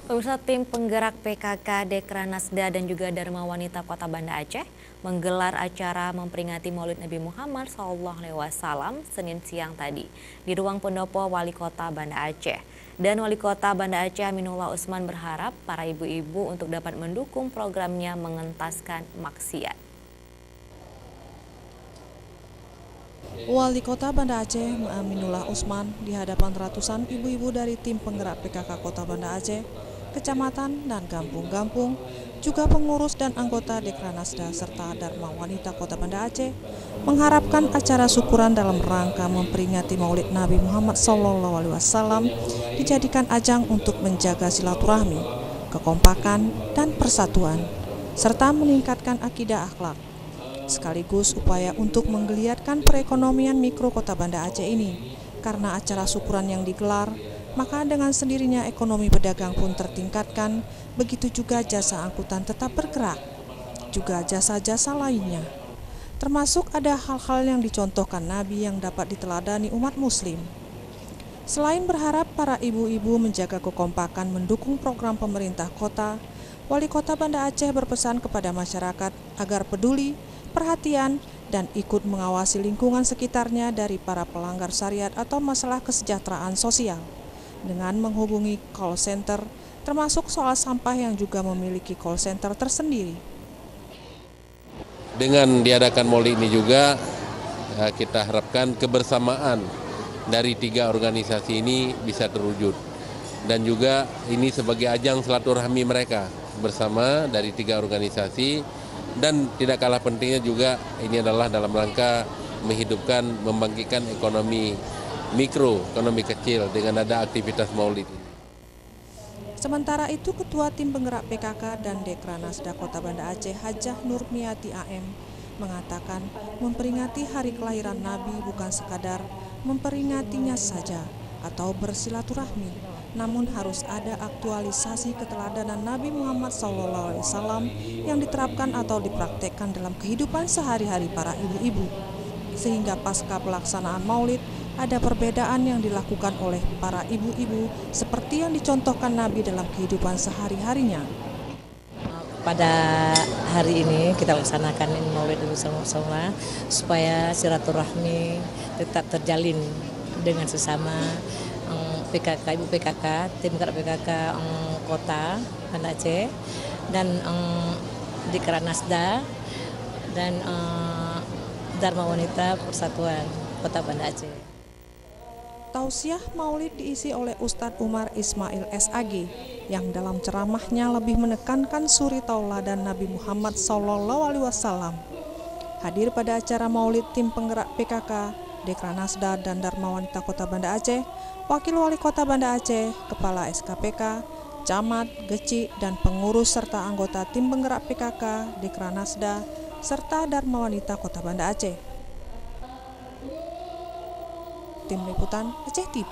Pemirsa, tim penggerak PKK Dekranasda dan juga Dharma Wanita Kota Banda Aceh menggelar acara memperingati Maulid Nabi Muhammad SAW Senin siang tadi di ruang pendopo Wali Kota Banda Aceh. Dan Wali Kota Banda Aceh Aminullah Usman berharap para ibu-ibu untuk dapat mendukung programnya mengentaskan maksiat. Wali Kota Banda Aceh Aminullah Usman di hadapan ratusan ibu-ibu dari tim penggerak PKK Kota Banda Aceh, kecamatan dan kampung-kampung, juga pengurus dan anggota Dekranasda serta Dharma Wanita Kota Banda Aceh mengharapkan acara syukuran dalam rangka memperingati Maulid Nabi Muhammad SAW dijadikan ajang untuk menjaga silaturahmi, kekompakan dan persatuan, serta meningkatkan akidah akhlak, sekaligus upaya untuk menggeliatkan perekonomian mikro Kota Banda Aceh ini. Karena acara syukuran yang digelar, maka dengan sendirinya ekonomi pedagang pun tertingkatkan, begitu juga jasa angkutan tetap bergerak, juga jasa-jasa lainnya. Termasuk ada hal-hal yang dicontohkan Nabi yang dapat diteladani umat muslim. Selain berharap para ibu-ibu menjaga kekompakan mendukung program pemerintah kota, Wali Kota Banda Aceh berpesan kepada masyarakat agar peduli, perhatian, dan ikut mengawasi lingkungan sekitarnya dari para pelanggar syariat atau masalah kesejahteraan sosial dengan menghubungi call center, termasuk soal sampah yang juga memiliki call center tersendiri. Dengan diadakan Maulid ini juga kita harapkan kebersamaan dari tiga organisasi ini bisa terwujud, dan juga ini sebagai ajang silaturahmi mereka bersama dari tiga organisasi. Dan tidak kalah pentingnya juga ini adalah dalam rangka menghidupkan, membangkitkan ekonomi mikro, ekonomi kecil dengan ada aktivitas maulid ini. Sementara itu, Ketua Tim Penggerak PKK dan Dekranasda Kota Banda Aceh Hajah Nurmiati AM mengatakan memperingati hari kelahiran Nabi bukan sekadar memperingatinya saja atau bersilaturahmi, namun harus ada aktualisasi keteladanan Nabi Muhammad SAW yang diterapkan atau dipraktekkan dalam kehidupan sehari-hari para ibu-ibu. Sehingga pasca pelaksanaan Maulid, ada perbedaan yang dilakukan oleh para ibu-ibu seperti yang dicontohkan Nabi dalam kehidupan sehari-harinya. Pada hari ini kita laksanakan Maulid Nabi SAW supaya silaturahmi tetap terjalin dengan sesama PKK, Ibu PKK, tim PKK Kota Banda Aceh, dan Dekranasda dan Dharma Wanita Persatuan Kota Banda Aceh. Tausiah Maulid diisi oleh Ustadz Umar Ismail SAG yang dalam ceramahnya lebih menekankan suri tauladan Nabi Muhammad SAW. Hadir pada acara Maulid tim penggerak PKK, Dekranasda dan Dharma Wanita Kota Banda Aceh, Wakil Wali Kota Banda Aceh, Kepala SKPK, Camat, Geci, dan pengurus serta anggota tim penggerak PKK, Dekranasda, serta Dharma Wanita Kota Banda Aceh. Tim Liputan Aceh TV.